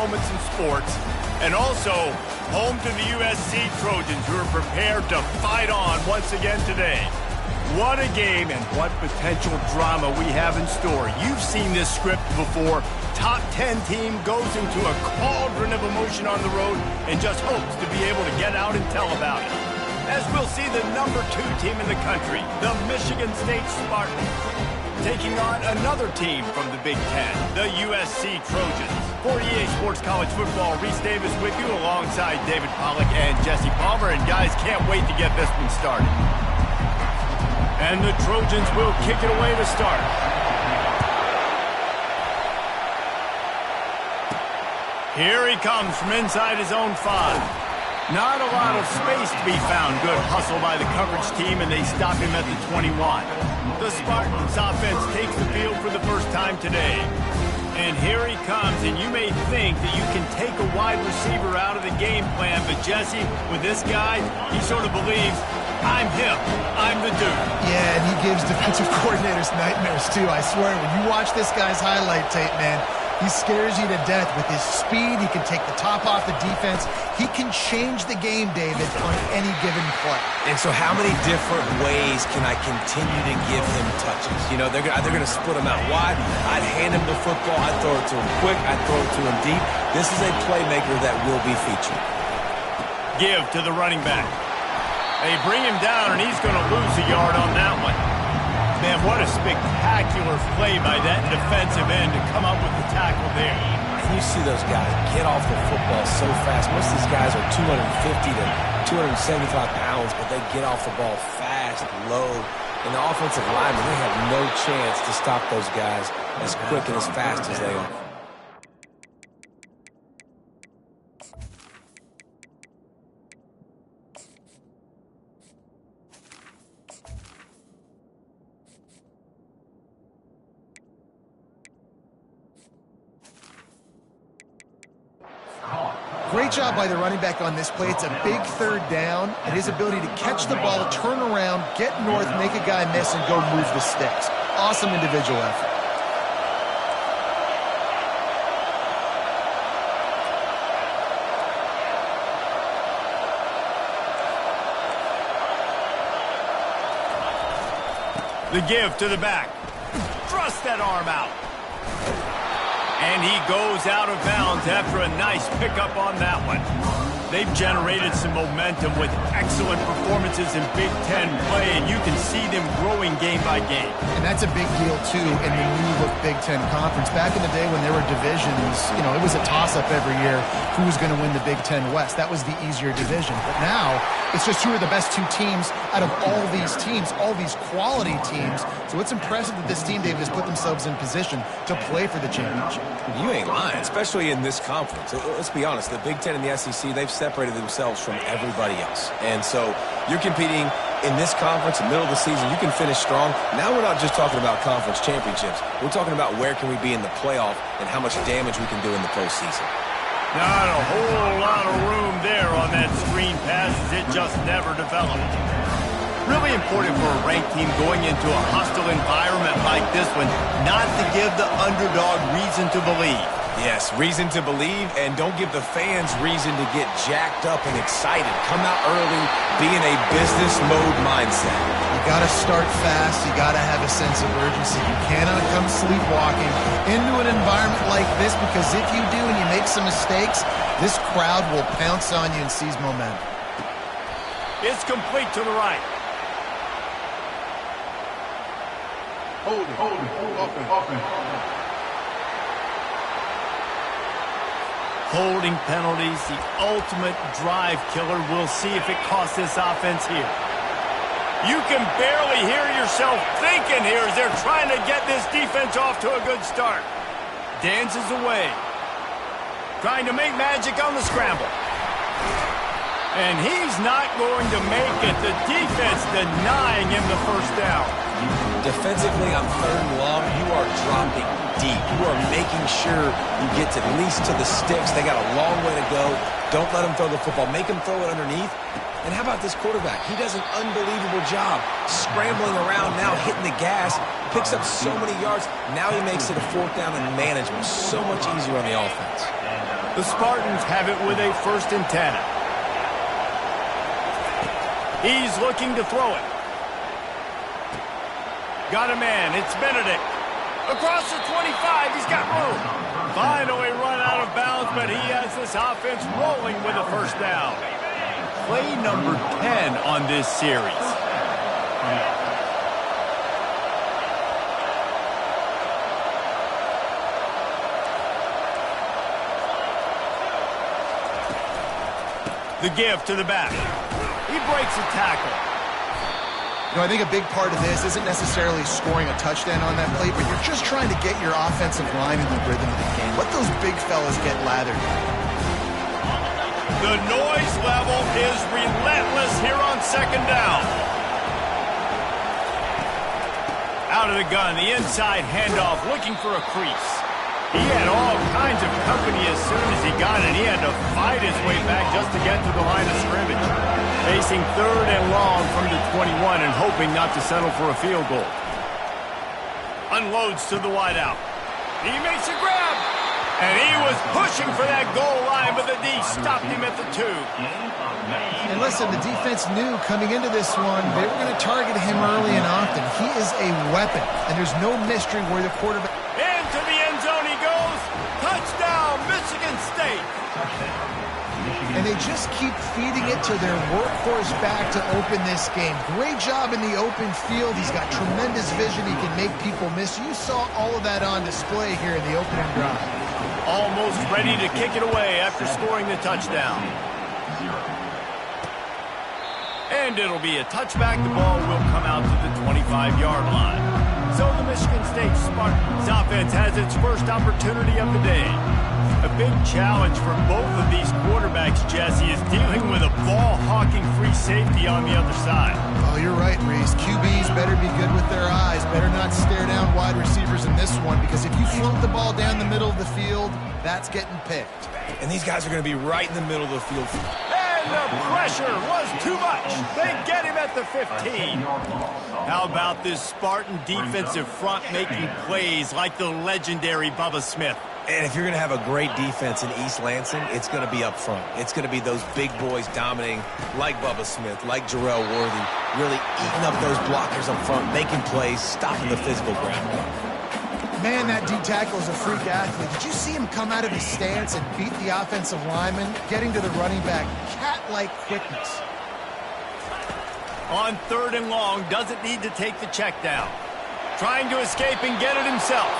moments in sports, and also home to the USC Trojans, who are prepared to fight on once again today. What a game and what potential drama we have in store. You've seen this script before. Top 10 team goes into a cauldron of emotion on the road and just hopes to be able to get out and tell about it. As we'll see the number 2 team in the country, the Michigan State Spartans, taking on another team from the Big Ten, the USC Trojans. For EA Sports College Football, Reese Davis with you alongside David Pollack and Jesse Palmer. And guys, can't wait to get this one started. And the Trojans will kick it away to start. Here he comes from inside his own 5. Not a lot of space to be found. Good hustle by the coverage team, and they stop him at the 21. The Spartans offense takes the field for the first time today. And here he comes, and you may think that you can take a wide receiver out of the game plan, but Jesse, with this guy, he sort of believes, I'm him. I'm the dude. Yeah, and he gives defensive coordinators nightmares, too. I swear, when you watch this guy's highlight tape, man, he scares you to death with his speed. He can take the top off the defense. He can change the game, David, on any given play. And so how many different ways can I continue to give him touches? You know, they're going to split him out wide. I'd hand him the football. I'd throw it to him quick. I'd throw it to him deep. This is a playmaker that will be featured. Give to the running back. They bring him down, and he's going to lose a yard on that one. Man, what a spectacular play by that defensive end to come up with the tackle there. And you see those guys get off the football so fast. Most of these guys are 250 to 275 pounds, but they get off the ball fast, low. And the offensive linemen, they have no chance to stop those guys as quick and as fast as they are. Great job by the running back on this play. It's a big third down, and his ability to catch the ball, turn around, get north, make a guy miss, and go move the sticks. Awesome individual effort. The give to the back. Thrust that arm out. And he goes out of bounds after a nice pickup on that one. They've generated some momentum with excellent performances in Big Ten play, and you can see them growing game by game. And that's a big deal, too, in the new-look Big Ten Conference. Back in the day when there were divisions, you know, it was a toss-up every year who was going to win the Big Ten West. That was the easier division. But now, it's just who are the best 2 teams out of all these teams, all these quality teams. So it's impressive that this team, David, has put themselves in position to play for the championship. You ain't lying, especially in this conference. Let's be honest, the Big Ten and the SEC, they've separated themselves from everybody else. And so you're competing in this conference, in the middle of the season, you can finish strong. Now we're not just talking about conference championships. We're talking about where can we be in the playoff and how much damage we can do in the postseason. Not a whole lot of room there on that screen pass, as it just never developed. Really important for a ranked team going into a hostile environment like this one, not to give the underdog reason to believe. Yes, reason to believe, and don't give the fans reason to get jacked up and excited. Come out early, be in a business mode mindset. You got to start fast. You got to have a sense of urgency. You cannot come sleepwalking into an environment like this, because if you do and you make some mistakes, this crowd will pounce on you and seize momentum. It's complete to the right. Hold it, open. Holding penalties, the ultimate drive killer. We'll see if it costs this offense here. You can barely hear yourself thinking here as they're trying to get this defense off to a good start. Dances away. Trying to make magic on the scramble. And he's not going to make it. The defense denying him the first down. Defensively on 3rd and long, you are dropping deep. You are making sure you get at least to the sticks. They got a long way to go. Don't let them throw the football. Make them throw it underneath. And how about this quarterback? He does an unbelievable job scrambling around, now hitting the gas, picks up so many yards. Now he makes it a 4th down and management so much easier on the offense. The Spartans have it with a 1st and 10. He's looking to throw it. Got a man. It's Benedict. Across the 25. He's got room. Finally run out of bounds, but he has this offense rolling with a 1st down. Play number 10 on this series. The give to the back. He breaks a tackle. You know, I think a big part of this isn't necessarily scoring a touchdown on that play, but you're just trying to get your offensive line in the rhythm of the game. Let those big fellas get lathered. The noise level is relentless here on 2nd down. Out of the gun, the inside handoff, looking for a crease. He had all kinds of company as soon as he got it. He had to fight his way back just to get to the line of scrimmage. Facing 3rd and long from the 21 and hoping not to settle for a field goal. Unloads to the wideout. He makes a grab. And he was pushing for that goal line, but the D stopped him at the 2. And listen, the defense knew coming into this one, they were going to target him early and often. He is a weapon, and there's no mystery where the quarterback... Into the end zone he goes. Touchdown, Michigan State. And they just keep feeding it to their workhorse back to open this game. Great job in the open field. He's got tremendous vision. He can make people miss. You saw all of that on display here in the opening drive. Almost ready to kick it away after scoring the touchdown. And it'll be a touchback. The ball will come out to the 25-yard line. So the Michigan State Spartans offense has its first opportunity of the day. A big challenge for both of these quarterbacks, Jesse, is dealing with a ball-hawking free safety on the other side. Oh, you're right, Reese. QBs better be good with their eyes. Better not stare down wide receivers in this one, because if you float the ball down the middle of the field, that's getting picked. And these guys are going to be right in the middle of the field. And the pressure was too much. They get him at the 15. How about this Spartan defensive front making plays like the legendary Bubba Smith? And if you're going to have a great defense in East Lansing, it's going to be up front. It's going to be those big boys dominating like Bubba Smith, like Jarrell Worthy, really eating up those blockers up front, making plays, stopping the physical ground. Man, that D-tackle is a freak athlete. Did you see him come out of his stance and beat the offensive lineman, getting to the running back? Cat-like quickness. On 3rd and long, doesn't need to take the check down. Trying to escape and get it himself.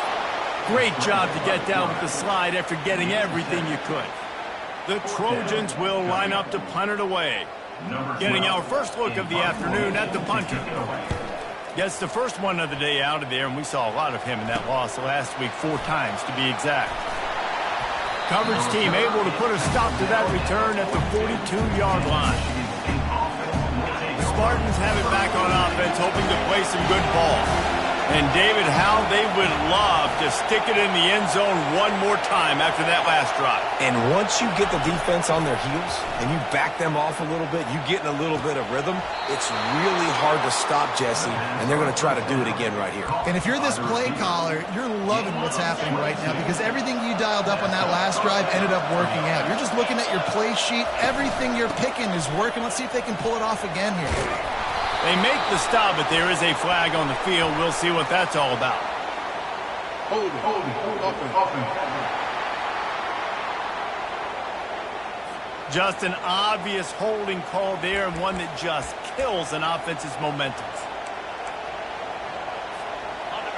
Great job to get down with the slide after getting everything you could. The Trojans will line up to punt it away. Getting our first look of the afternoon at the punter. Gets the first one of the day out of there, and we saw a lot of him in that loss last week, 4 times to be exact. Coverage team able to put a stop to that return at the 42-yard line. Spartans have it back on offense, hoping to play some good ball. And David, how they would love to stick it in the end zone one more time after that last drive. And once you get the defense on their heels and you back them off a little bit, you get in a little bit of rhythm, it's really hard to stop, Jesse, and they're going to try to do it again right here. And if you're this play caller, you're loving what's happening right now, because everything you dialed up on that last drive ended up working out. You're just looking at your play sheet. Everything you're picking is working. Let's see if they can pull it off again here. They make the stop, but there is a flag on the field. We'll see what that's all about. Hold it. Just an obvious holding call there, and one that just kills an offense's momentum.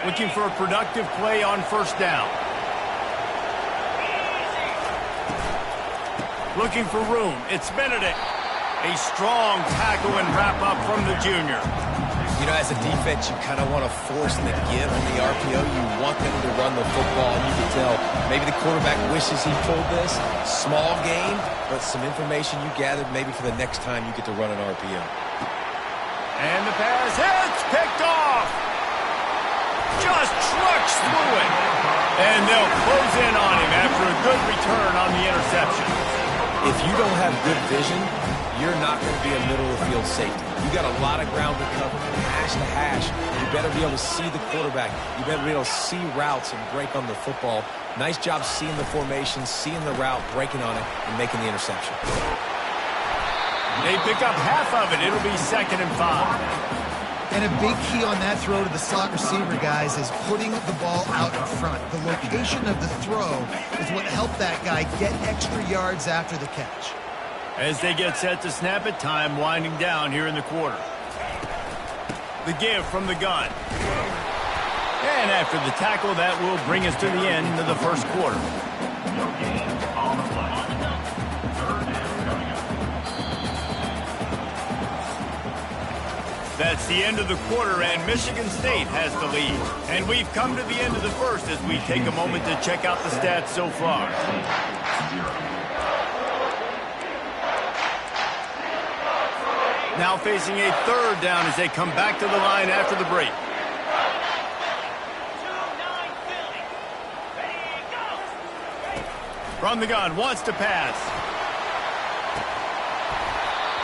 Looking for a productive play on 1st down. Looking for room. It's Benedict. A strong tackle and wrap-up from the junior. You know, as a defense, you kind of want to force the give on the RPO. You want them to run the football, and you can tell maybe the quarterback wishes he pulled this. Small gain, but some information you gathered maybe for the next time you get to run an RPO. And the pass hits, picked off. Just trucks through it. And they'll close in on him after a good return on the interception. If you don't have good vision, you're not going to be a middle-of-the-field safety. You got a lot of ground to cover from hash to hash. You better be able to see the quarterback. You better be able to see routes and break on the football. Nice job seeing the formation, seeing the route, breaking on it, and making the interception. They pick up half of it. It'll be 2nd and 5. And a big key on that throw to the slot receiver, guys, is putting the ball out in front. The location of the throw is what helped that guy get extra yards after the catch. As they get set to snap it, time winding down here in the quarter. The give from the gun. And after the tackle, that will bring us to the end of the first quarter. That's the end of the quarter, and Michigan State has the lead. And we've come to the end of the first as we take a moment to check out the stats so far. Now facing a 3rd down as they come back to the line after the break. From the gun, wants to pass.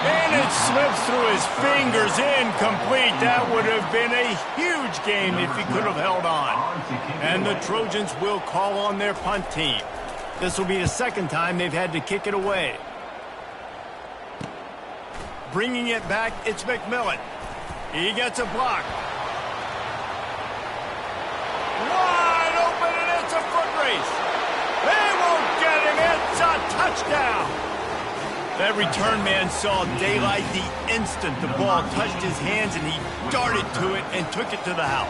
And it slips through his fingers, incomplete. That would have been a huge game if he could have held on. And the Trojans will call on their punt team. This will be the 2nd time they've had to kick it away. Bringing it back, it's McMillan. He gets a block. Wide open, and it's a foot race. They won't get him. It's a touchdown. That return man saw daylight the instant the ball touched his hands, and he darted to it and took it to the house.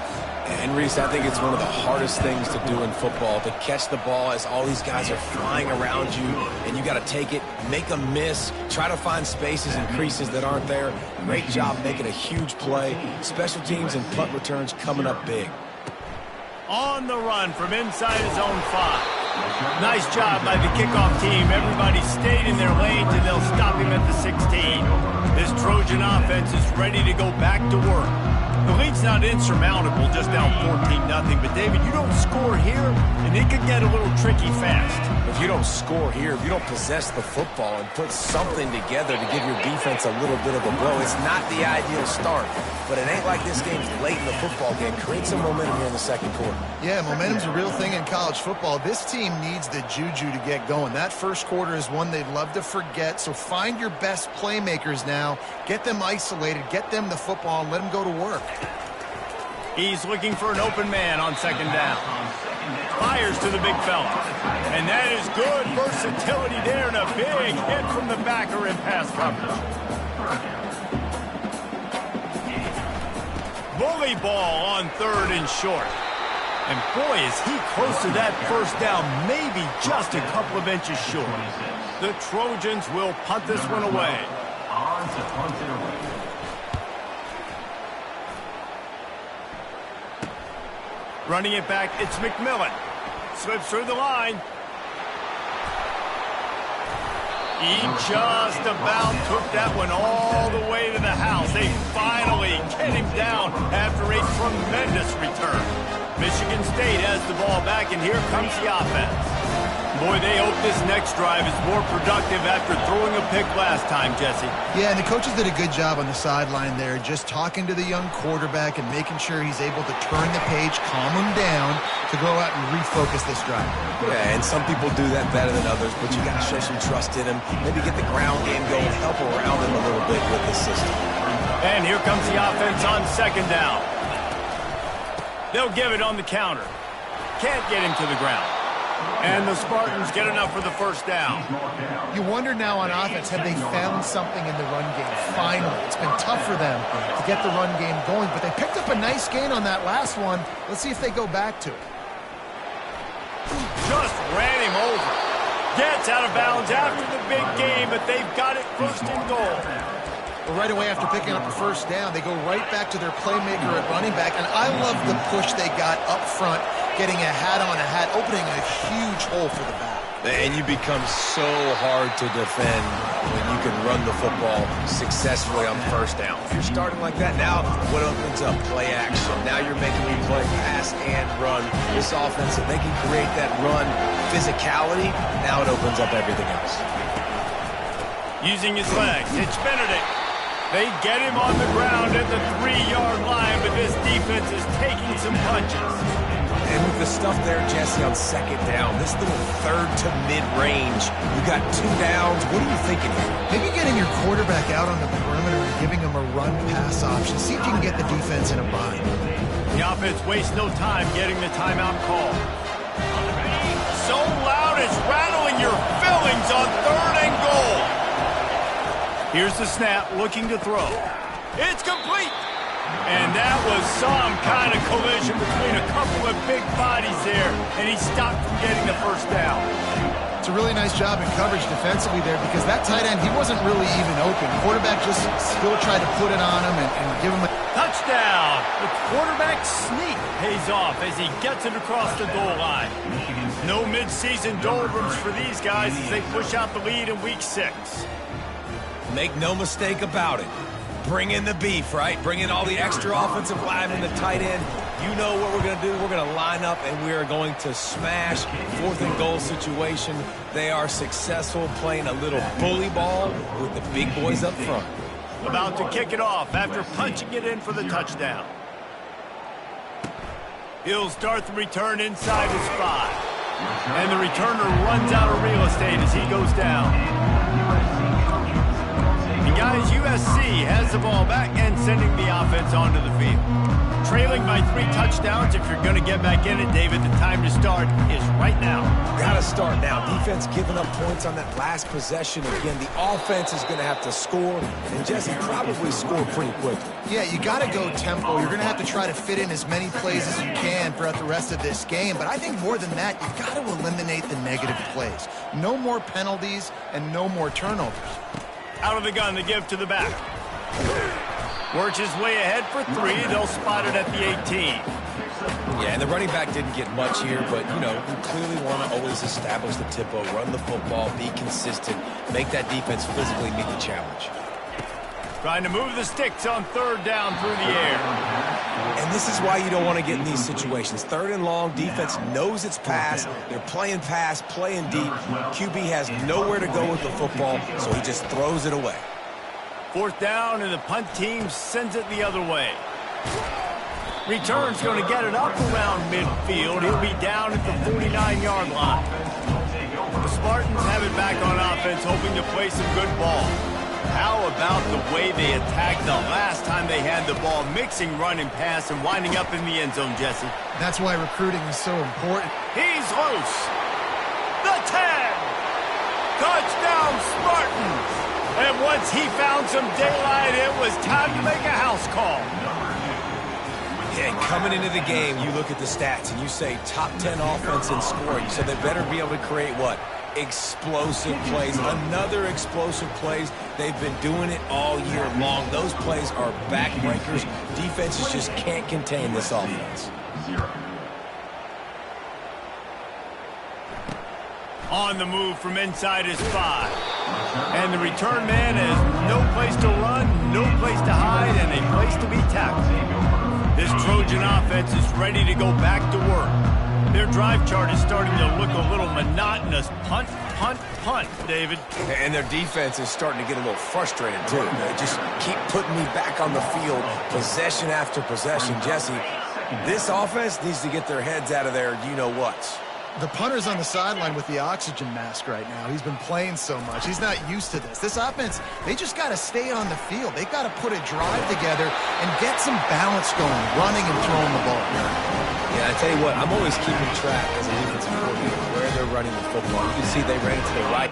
And, Reese, I think it's one of the hardest things to do in football, to catch the ball as all these guys are flying around you, and you got to take it, make a miss, try to find spaces and creases that aren't there. Great job making a huge play. Special teams and punt returns coming up big. On the run from inside his own 5. Nice job by the kickoff team. Everybody stayed in their lanes, and they'll stop him at the 16. This Trojan offense is ready to go back to work. The lead's not insurmountable, just down 14-0. But, David, you don't score here, and it could get a little tricky fast. If you don't score here, if you don't possess the football and put something together to give your defense a little bit of a blow, it's not the ideal start. But it ain't like this game's late in the football game. Create some momentum here in the 2nd quarter. Yeah, momentum's a real thing in college football. This team needs the juju to get going. That first quarter is one they'd love to forget. So find your best playmakers now. Get them isolated. Get them the football and let them go to work. He's looking for an open man on 2nd down. Fires to the big fella. And that is good versatility there, and a big hit from the backer in pass coverage. Bully ball on 3rd and short. And boy, is he close to that first down, maybe just a couple of inches short. The Trojans will punt this one away. Running it back, it's McMillan. Slips through the line. He just about took that one all the way to the house. They finally get him down after a tremendous return. Michigan State has the ball back, and here comes the offense. Boy, they hope this next drive is more productive after throwing a pick last time, Jesse. Yeah, and the coaches did a good job on the sideline there, just talking to the young quarterback and making sure he's able to turn the page, calm him down, to go out and refocus this drive. Yeah, and some people do that better than others, but you got to show some trust in him. Maybe get the ground game going, help around him a little bit with the system. And here comes the offense on 2nd down. They'll give it on the counter. Can't get him to the ground. And the Spartans get enough for the first down. You wonder now on offense, have they found something in the run game? Finally, it's been tough for them to get the run game going, but they picked up a nice gain on that last one. Let's see if they go back to it. Just ran him over. Gets out of bounds after the big game, but they've got it 1st and goal. Well, right away after picking up a first down, they go right back to their playmaker at running back, and I love the push they got up front, getting a hat on a hat, opening a huge hole for the back. And you become so hard to defend when you can run the football successfully on 1st down. If you're starting like that, now what opens up? Play action. Now you're making me play pass and run. This offense, if they can create that run physicality, now it opens up everything else. Using his legs, it's Benedict. They get him on the ground at the 3-yard line, but this defense is taking some punches. And with the stuff there, Jesse, on second down, this little third to mid-range, you got 2 downs. What are you thinking here? Maybe getting your quarterback out on the perimeter and giving him a run-pass option. See if you can get the defense in a bind. The offense wastes no time getting the timeout call. So loud it's rattling your fillings on 3rd and goal. Here's the snap, looking to throw. It's complete. And that was some kind of collision between a couple of big bodies there, and he stopped from getting the first down. It's a really nice job in coverage defensively there because that tight end, he wasn't really even open. The quarterback just still tried to put it on him and give him a... Touchdown! The quarterback sneak pays off as he gets it across the goal line. No midseason doldrums for these guys as they push out the lead in Week 6. Make no mistake about it. Bring in the beef, right? Bring in all the extra offensive linemen, the tight end. You know what we're going to do. We're going to line up, and we are going to smash 4th and goal situation. They are successful playing a little bully ball with the big boys up front. About to kick it off after punching it in for the touchdown. He'll start the return inside his 5. And the returner runs out of real estate as he goes down. Guys, USC has the ball back and sending the offense onto the field. Trailing by 3 touchdowns. If you're going to get back in it, David, the time to start is right now. Got to start now. Defense giving up points on that last possession. Again, the offense is going to have to score, and Jesse probably score pretty quickly. Yeah, you got to go tempo. You're going to have to try to fit in as many plays as you can throughout the rest of this game. But I think more than that, you've got to eliminate the negative plays. No more penalties and no more turnovers. Out of the gun, the give to the back. Works his way ahead for 3. They'll spot it at the 18. Yeah, and the running back didn't get much here, but, you know, you clearly want to always establish the tempo, run the football, be consistent, make that defense physically meet the challenge. Trying to move the sticks on 3rd down through the air. And this is why you don't want to get in these situations. 3rd and long, defense knows it's pass. They're playing pass, playing deep. QB has nowhere to go with the football, so he just throws it away. 4th down, and the punt team sends it the other way. Return's going to get it up around midfield. He'll be down at the 49-yard line. The Spartans have it back on offense, hoping to play some good ball. How about the way they attacked the last time they had the ball, mixing run and pass and winding up in the end zone, Jesse? That's why recruiting is so important. He's loose. The 10. Touchdown, Spartans. And once he found some daylight, it was time to make a house call. And coming into the game, you look at the stats and you say top 10 offense in scoring, so they better be able to create what? Explosive plays. Another explosive plays. They've been doing it all year long. Those plays are backbreakers. Defenses just can't contain this offense. On the move from inside his 5. And the return man has no place to run, no place to hide, and a place to be tackled. This Trojan offense is ready to go back to work. Their drive chart is starting to look a little monotonous. Punt, punt, punt, David. And their defense is starting to get a little frustrated, too. They just keep putting me back on the field, possession after possession. Jesse, this offense needs to get their heads out of their you-know-whats. The punter's on the sideline with the oxygen mask right now. He's been playing so much. He's not used to this. This offense, they just got to stay on the field. They got to put a drive together and get some balance going, running and throwing the ball. Yeah, I tell you what, I'm always keeping track as a defensive coordinator where they're running the football. You can see they ran it to the right.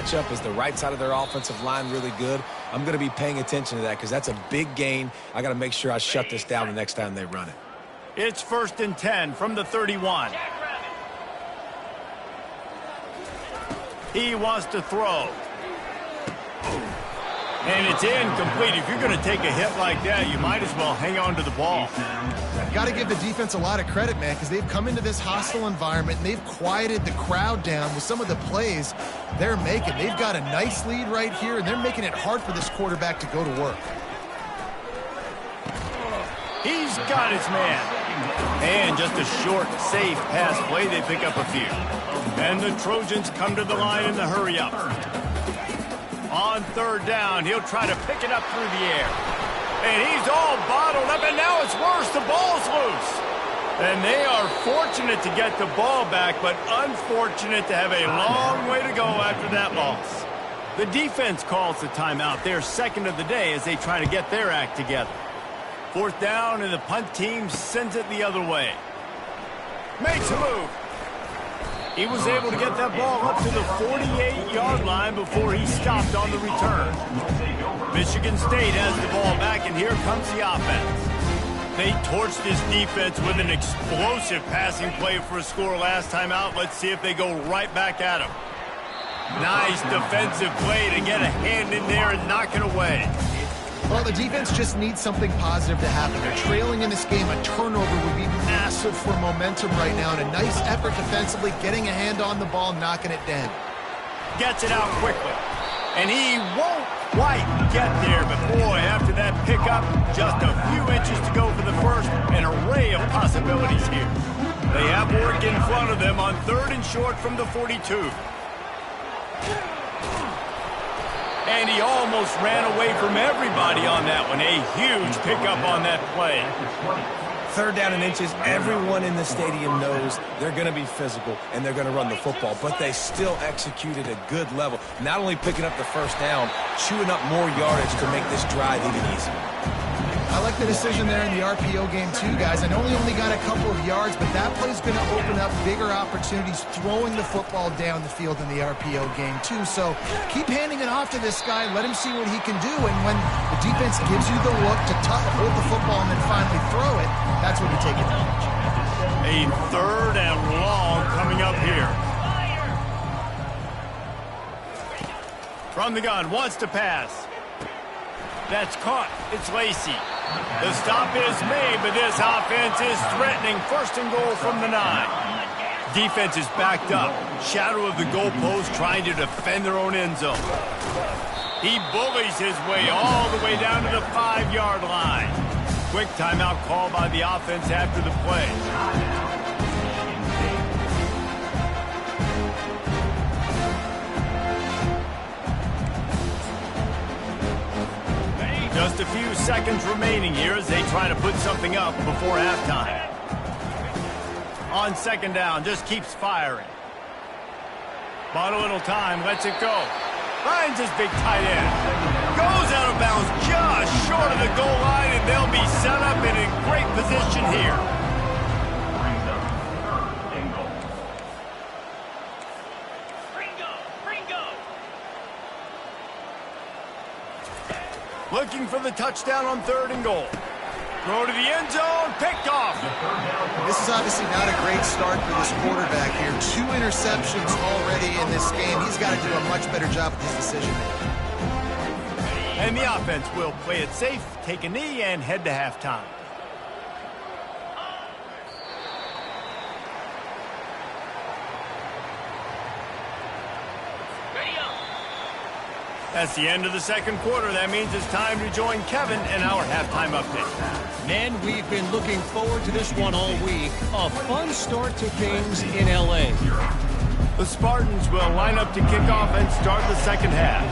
matchup? Is the right side of their offensive line really good? I'm going to be paying attention to that because that's a big gain. I got to make sure I shut this down the next time they run it. It's 1st and 10 from the 31. He wants to throw. And it's incomplete. If you're going to take a hit like that, you might as well hang on to the ball. Got to give the defense a lot of credit, man, because they've come into this hostile environment and they've quieted the crowd down with some of the plays they're making. They've got a nice lead right here, and they're making it hard for this quarterback to go to work. He's got his man. And just a short, safe pass play. They pick up a few. And the Trojans come to the line in the hurry up. On 3rd down, he'll try to pick it up through the air. And he's all bottled up, and now it's worse. The ball's loose. And they are fortunate to get the ball back, but unfortunate to have a long way to go after that loss. The defense calls the timeout. They're second of the day as they try to get their act together. 4th down, and the punt team sends it the other way. Makes a move. He was able to get that ball up to the 48-yard line before he stopped on the return. Michigan State has the ball back, and here comes the offense. They torched this defense with an explosive passing play for a score last time out. Let's see if they go right back at him. Nice defensive play to get a hand in there and knock it away. Well, the defense just needs something positive to happen. They're trailing in this game. A turnover would be massive for momentum right now. And a nice effort defensively, getting a hand on the ball, knocking it down. Gets it out quickly. And he won't quite get there. But, boy, after that pickup, just a few inches to go for the first. An array of possibilities here. They have work in front of them on 3rd and short from the 42. And he almost ran away from everybody on that one. A huge pickup on that play. 3rd down and inches. Everyone in the stadium knows they're going to be physical and they're going to run the football, but they still executed a good level. Not only picking up the first down, chewing up more yardage to make this drive even easier. I like the decision there in the RPO game too, guys. I know he only got a couple of yards, but that play's going to open up bigger opportunities throwing the football down the field in the RPO game too. So keep handing it off to this guy. Let him see what he can do. And when the defense gives you the look to hold the football and then finally throw it, that's when you take advantage. A 3rd and long coming up here. From the gun, wants to pass. That's caught. It's Lacey. The stop is made, but this offense is threatening. 1st and goal from the 9. Defense is backed up. Shadow of the goalpost trying to defend their own end zone. He bullies his way all the way down to the 5-yard line. Quick timeout call by the offense after the play. Just a few seconds remaining here as they try to put something up before halftime. On 2nd down, just keeps firing. Bought a little time, lets it go. Finds his big tight end. Goes out of bounds just short of the goal line, and they'll be set up and in great position here. Looking for the touchdown on 3rd and goal. Throw to the end zone, picked off. This is obviously not a great start for this quarterback here. 2 interceptions already in this game. He's got to do a much better job with his decision making. And the offense will play it safe, take a knee, and head to halftime. That's the end of the 2nd quarter. That means it's time to join Kevin in our halftime update. Men, we've been looking forward to this one all week. A fun start to things in L.A. The Spartans will line up to kick off and start the 2nd half.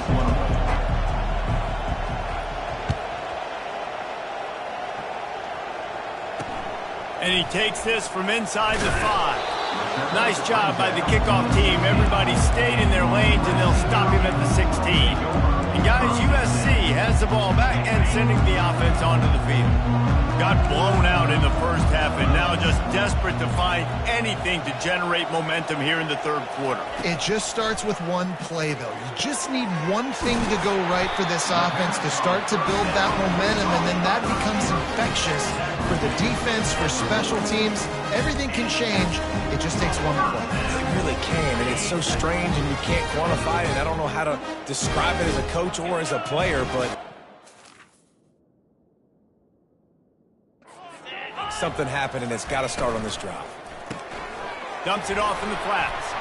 And he takes this from inside the 5. Nice job by the kickoff team. Everybody stayed in their lanes, and they'll stop him at the 16. And guys, USC has the ball back and sending the offense onto the field. Got blown out in the first half, and now now just desperate to find anything to generate momentum here in the third quarter. It just starts with one play, though. You just need one thing to go right for this offense to start to build that momentum, and then that becomes infectious for the defense, for special teams. Everything can change. It just takes one play. It really can, and it's so strange, and you can't quantify it. I don't know how to describe it as a coach or as a player, but something happened, and it's got to start on this drive. Dumps it off in the flats.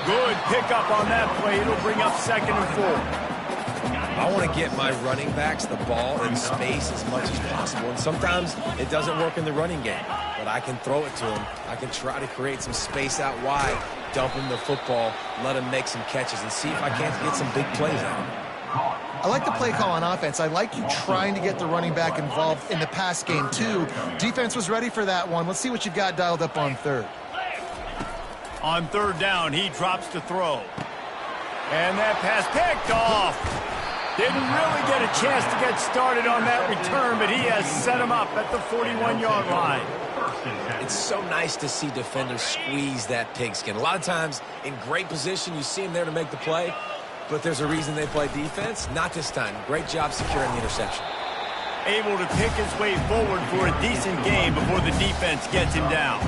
Good pickup on that play. It'll bring up 2nd and 4. I want to get my running backs the ball in space as much as possible, and sometimes it doesn't work in the running game, but I can throw it to them. I can try to create some space out wide, dump him the football, let him make some catches, and see if I can't get some big plays out of him. I like the play call on offense. I like you trying to get the running back involved in the pass game, too. Defense was ready for that one. Let's see what you've got dialed up on third. On third down, he drops to throw. And that pass picked off. Didn't really get a chance to get started on that return, but he has set him up at the 41-yard line. It's so nice to see defenders squeeze that pigskin. A lot of times, in great position, you see him there to make the play, but there's a reason they play defense. Not this time. Great job securing the interception. Able to pick his way forward for a decent game before the defense gets him down.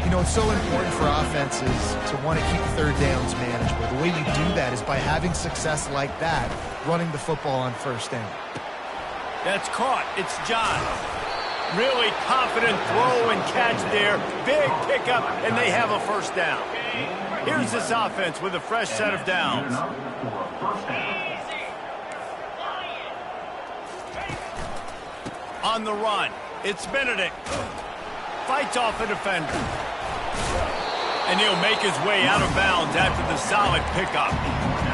You know, it's so important for offenses to want to keep third downs manageable. The way you do that is by having success like that, running the football on first down. That's caught. It's John. Really confident throw and catch there. Big pickup, and they have a first down. Here's this offense with a fresh set of downs. On the run, it's Benedict. Fights off a defender. And he'll make his way out of bounds after the solid pickup.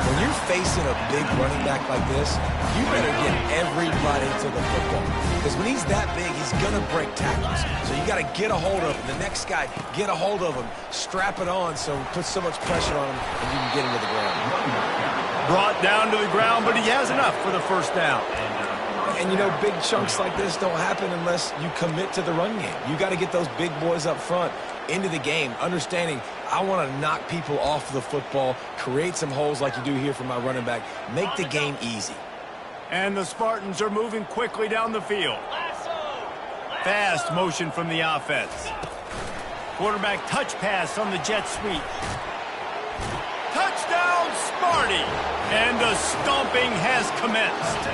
When you're facing a big running back like this, you better get everybody to the football. Because when he's that big, he's going to break tackles. So you got to get a hold of him. The next guy, get a hold of him. Strap it on so it puts so much pressure on him and you can get him to the ground. Brought down to the ground, but he has enough for the first down. And, you know, big chunks like this don't happen unless you commit to the run game. You got to get those big boys up front into the game, understanding I want to knock people off the football, create some holes like you do here for my running back, make the game easy. And the Spartans are moving quickly down the field. Fast motion from the offense. Quarterback touch pass on the jet sweep. Touchdown, Sparty! And the stomping has commenced.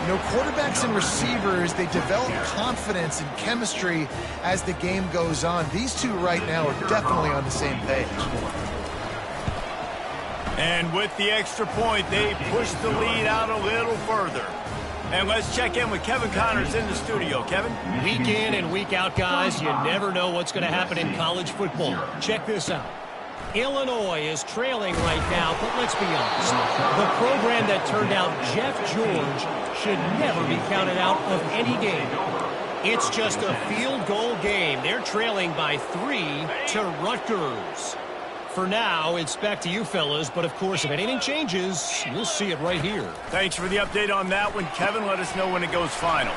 You know, quarterbacks and receivers, they develop confidence and chemistry as the game goes on. These two right now are definitely on the same page. And with the extra point, they push the lead out a little further. And let's check in with Kevin Connors in the studio. Kevin? Week in and week out, guys, you never know what's going to happen in college football. Check this out. Illinois is trailing right now, but let's be honest. The program that turned out Jeff George should never be counted out of any game. It's just a field goal game. They're trailing by 3 to Rutgers. For now, it's back to you fellas, but of course, if anything changes, you'll see it right here. Thanks for the update on that one, Kevin. Let us know when it goes final.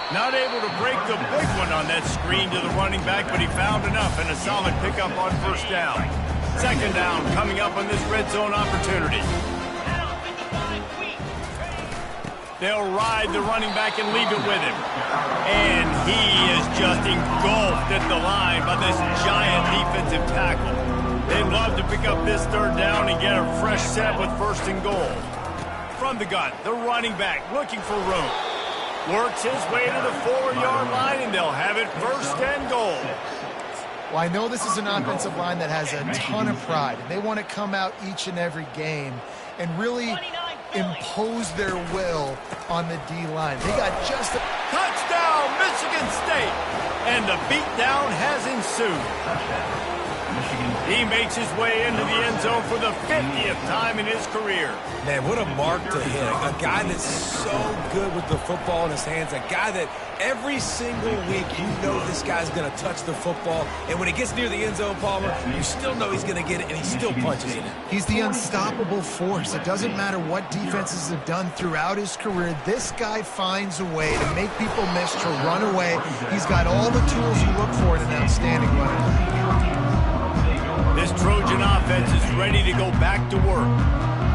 Not able to break the big one on that screen to the running back, but he found enough and a solid pickup on first down. Second down coming up on this red zone opportunity. They'll ride the running back and leave it with him. And he is just engulfed at the line by this giant defensive tackle. They'd love to pick up this third down and get a fresh set with first and goal. From the gun, the running back looking for room. Works his way to the 4-yard line, and they'll have it first and goal. Well, I know this is an offensive line that has a ton of pride. They want to come out each and every game and really impose their will on the D-line. They got just a touchdown, Michigan State, and the beatdown has ensued. He makes his way into the end zone for the 50th time in his career. Man, what a mark to hit. A guy that's so good with the football in his hands. A guy that every single week you know this guy's going to touch the football. And when it gets near the end zone, Palmer, you still know he's going to get it, and he still punches it in. He's the unstoppable force. It doesn't matter what defenses have done throughout his career. This guy finds a way to make people miss, to run away. He's got all the tools you look for in an outstanding runner. This Trojan offense is ready to go back to work.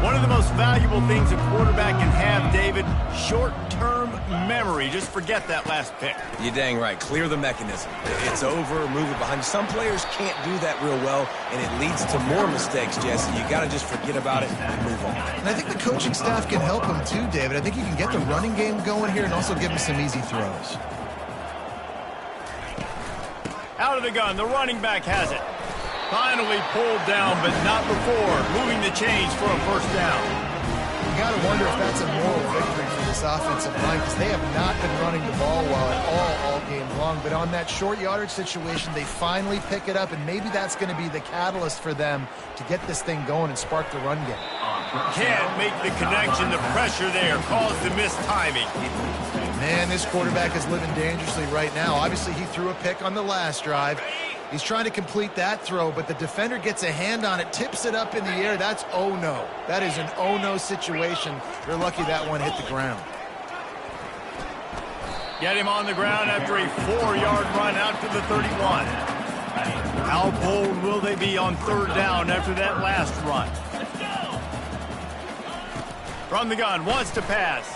One of the most valuable things a quarterback can have, David, short-term memory. Just forget that last pick. You're dang right. Clear the mechanism. It's over, move it behind you. Some players can't do that real well, and it leads to more mistakes, Jesse. You got to just forget about it and move on. And I think the coaching staff can help him too, David. I think you can get the running game going here and also give him some easy throws. Out of the gun, the running back has it. Finally pulled down, but not before moving the chains for a first down. You got to wonder if that's a moral victory for this offensive line, because they have not been running the ball well at all game long. But on that short yardage situation, they finally pick it up, and maybe that's going to be the catalyst for them to get this thing going and spark the run game. Can't make the connection. The pressure there caused the missed timing. Man, this quarterback is living dangerously right now. Obviously, he threw a pick on the last drive. He's trying to complete that throw, but the defender gets a hand on it, tips it up in the air. That's oh no. That is an oh no situation. They're lucky that one hit the ground. Get him on the ground after a 4-yard run out to the 31. How bold will they be on third down after that last run? From the gun, wants to pass.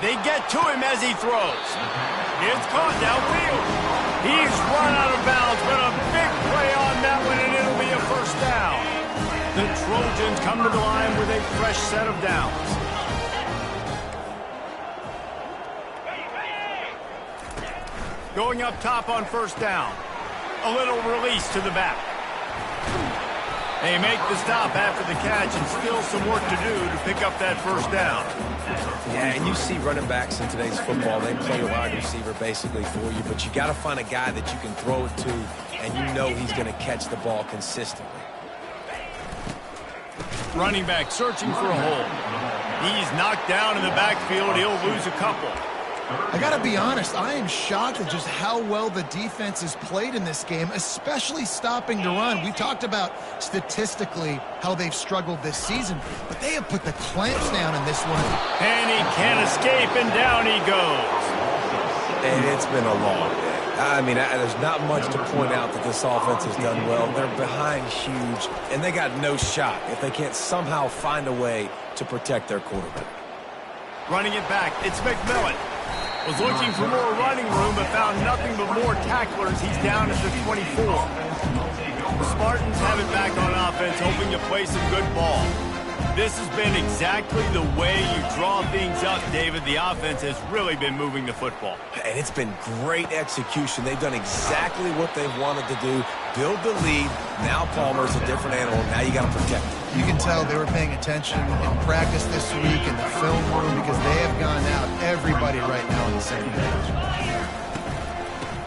They get to him as he throws. It's caught downfield. He's run out of bounds, but a big play on that one, and it'll be a first down. The Trojans come to the line with a fresh set of downs. Going up top on first down. A little release to the back. They make the stop after the catch, and still some work to do to pick up that first down. Yeah, and you see running backs in today's football, they play a wide receiver basically for you, but you got to find a guy that you can throw it to, and you know he's going to catch the ball consistently. Running back searching for a hole. He's knocked down in the backfield. He'll lose a couple. I got to be honest, I am shocked at just how well the defense has played in this game, especially stopping the run. We talked about statistically how they've struggled this season, but they have put the clamps down in this one. And he can't escape, and down he goes. And it's been a long day. I mean, there's not much to point out that this offense has done well. They're behind huge, and they got no shot if they can't somehow find a way to protect their quarterback. Running it back, it's McMillan. Was looking for more running room, but found nothing but more tacklers. He's down at the 24. The Spartans have it back on offense, hoping to play some good ball. This has been exactly the way you draw things up, David. The offense has really been moving the football. And it's been great execution. They've done exactly what they've wanted to do. Build the lead. Now Palmer's a different animal. Now you got to protect him. You can tell they were paying attention in practice this week in the film room, because they have gone out, everybody right now on the same page.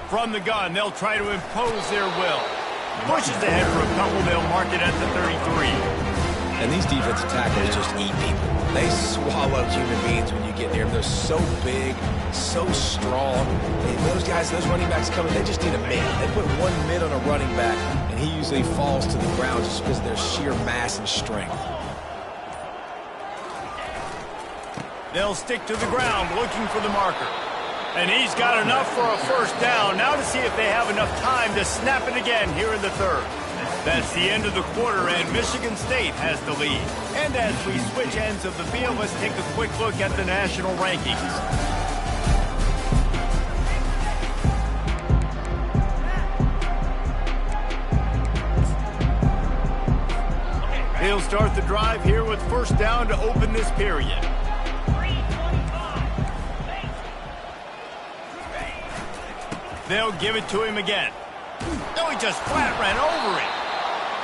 From the gun, they'll try to impose their will. Pushes ahead for a couple. They'll mark it at the 33. And these defensive tackles just eat people. They swallow human beings when you get near them. They're so big, so strong. And those guys, those running backs coming, they just need a mid. They put one mid on a running back, and he usually falls to the ground just because of their sheer mass and strength. They'll stick to the ground looking for the marker. And he's got enough for a first down. Now to see if they have enough time to snap it again here in the third. That's the end of the quarter, and Michigan State has the lead. And as we switch ends of the field, let's take a quick look at the national rankings. He'll start the drive here with first down to open this period. They'll give it to him again. No, he just flat ran over it.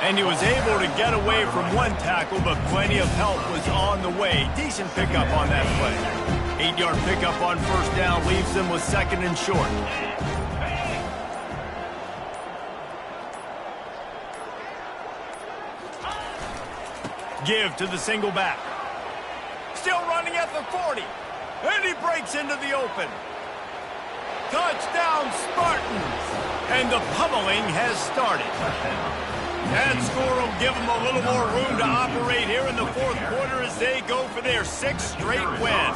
And he was able to get away from one tackle, but plenty of help was on the way. Decent pickup on that play. 8-yard pickup on first down leaves them with second and short. Give to the single back. Still running at the 40. And he breaks into the open. Touchdown, Spartans. And the pummeling has started. That score will give them a little more room to operate here in the fourth quarter as they go for their 6th straight win.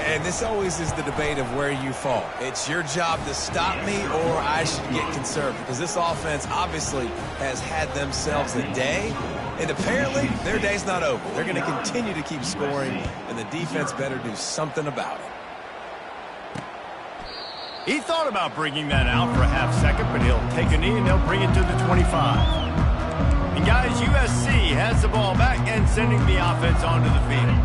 And this always is the debate of where you fall. It's your job to stop me or I should get conservative, because this offense obviously has had themselves a day, and apparently their day's not over. They're going to continue to keep scoring, and the defense better do something about it. He thought about bringing that out for a half second, but he'll take a knee and he'll bring it to the 25. And guys, USC has the ball back and sending the offense onto the field.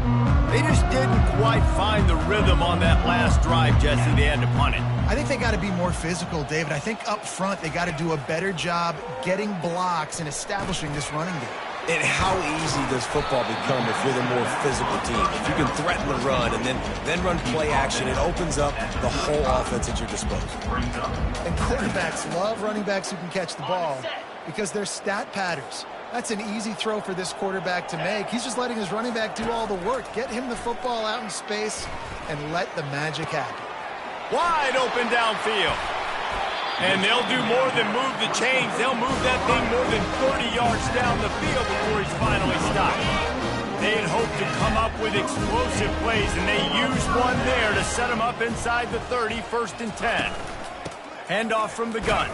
They just didn't quite find the rhythm on that last drive, Jesse. They had to punt it. I think they got to be more physical, David. I think up front they got to do a better job getting blocks and establishing this running game. And how easy does football become if you're the more physical team? If you can threaten the run and then run play action, it opens up the whole offense at your disposal. And quarterbacks love running backs who can catch the ball because they're stat patterns. That's an easy throw for this quarterback to make. He's just letting his running back do all the work. Get him the football out in space and let the magic happen. Wide open downfield. And they'll do more than move the chains. They'll move that thing more than 30 yards down the field before he's finally stopped. They had hoped to come up with explosive plays, and they used one there to set him up inside the 30, 1st and 10. Handoff from the gun.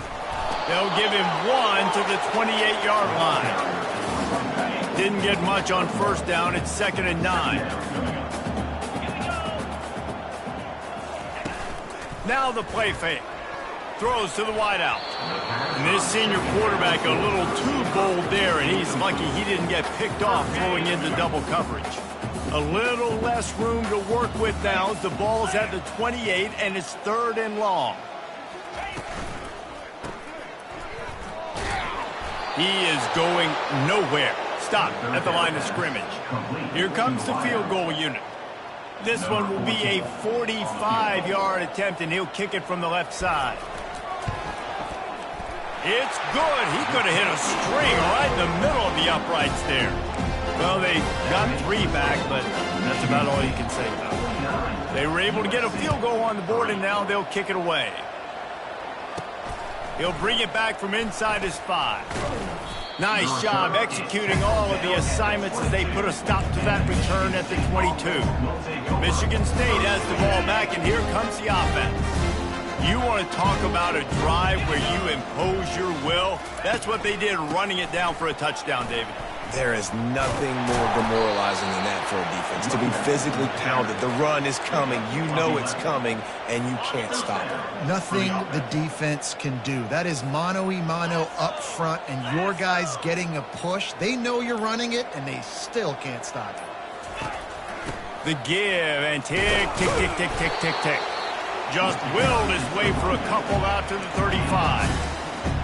They'll give him one to the 28-yard line. Didn't get much on 1st down. It's 2nd and 9. Now the play fake. Throws to the wideout. And this senior quarterback a little too bold there, and he's lucky he didn't get picked off throwing into double coverage. A little less room to work with now. The ball's at the 28, and it's 3rd and long. He is going nowhere. Stop at the line of scrimmage. Here comes the field goal unit. This one will be a 45-yard attempt, and he'll kick it from the left side. It's good. He could have hit a string right in the middle of the uprights there. Well, they got 3 back, but that's about all you can say about it. They were able to get a field goal on the board, and now they'll kick it away. He'll bring it back from inside his 5. Nice job executing all of the assignments as they put a stop to that return at the 22. Michigan State has the ball back, and here comes the offense. You want to talk about a drive where you impose your will? That's what they did, running it down for a touchdown, David. There is nothing more demoralizing than that for a defense, to be physically pounded. The run is coming. You know it's coming, and you can't stop it. Nothing the defense can do. That is mano-a-mano up front, and your guys getting a push. They know you're running it, and they still can't stop it. The give, and tick, tick, tick, tick, tick, tick, tick. Just willed his way for a couple out to the 35.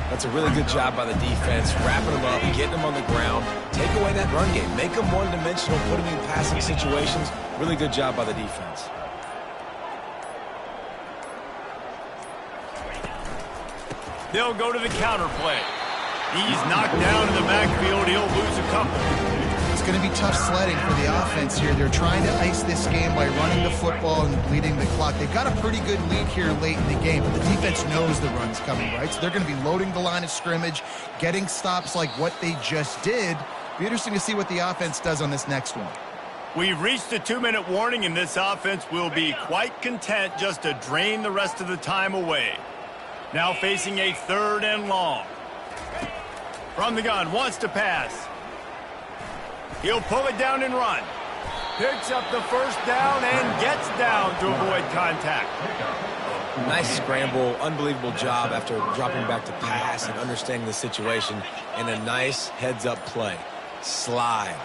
That's a really good job by the defense, wrapping them up, getting them on the ground. Take away that run game. Make them one-dimensional, put them in passing situations. Really good job by the defense. They'll go to the counter play. He's knocked down in the backfield. He'll lose a couple. It's going to be tough sledding for the offense here. They're trying to ice this game by running the football and bleeding the clock. They've got a pretty good lead here late in the game, but the defense knows the run's coming, right? So they're going to be loading the line of scrimmage, getting stops like what they just did. Be interesting to see what the offense does on this next one. We've reached a 2-minute warning, and this offense will be quite content just to drain the rest of the time away. Now facing a 3rd and long. From the gun, wants to pass. He'll pull it down and run. Picks up the 1st down and gets down to avoid contact. Nice scramble, unbelievable job after dropping back to pass and understanding the situation, and a nice heads-up play. Slide.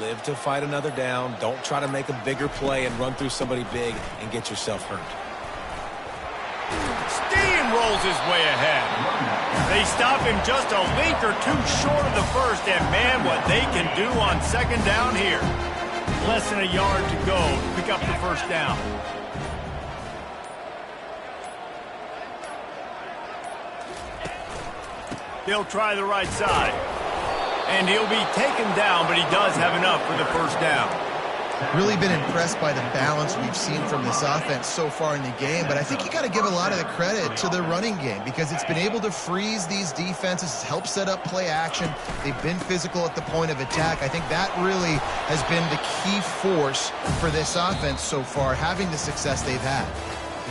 Live to fight another down. Don't try to make a bigger play and run through somebody big and get yourself hurt. Steamrolls his way ahead. They stop him just a link or 2 short of the 1st, and man, what they can do on 2nd down here. Less than a yard to go to pick up the 1st down. They'll try the right side. And he'll be taken down, but he does have enough for the first down. Really been impressed by the balance we've seen from this offense so far in the game, but I think you got to give a lot of the credit to the running game because it's been able to freeze these defenses, help set up play action. They've been physical at the point of attack. I think that really has been the key force for this offense so far, having the success they've had.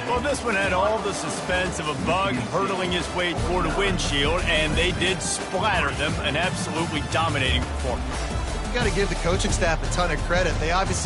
Well, this one had all the suspense of a bug hurtling his way toward a windshield, and they did splatter them, an absolutely dominating performance. You got to give the coaching staff a ton of credit. They obviously